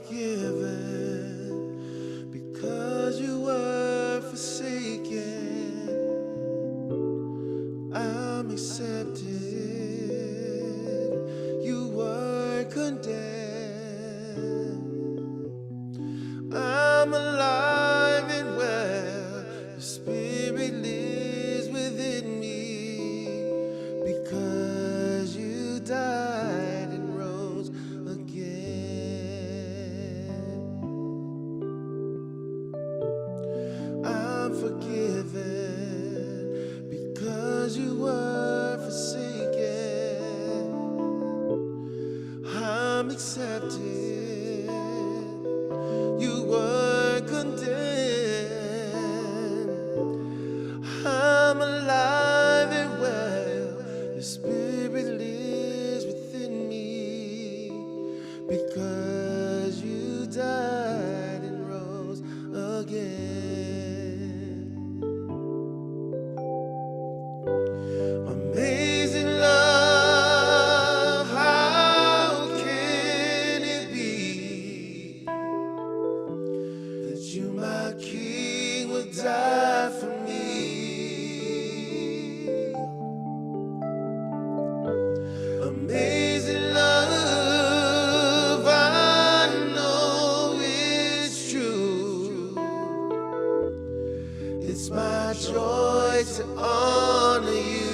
forgiven because you were forsaken. I'm accepted. You were condemned. I'm alive and well. Your spirit lives within me because you died and rose again. I'm forgiven because you were forsaken. I'm accepted. You were condemned. I'm alive and well. Your spirit lives within me because you died and rose again. Amazing love, how can it be that you, my King, would die for me? Amazing love, I know it's true. It's my joy to honor you.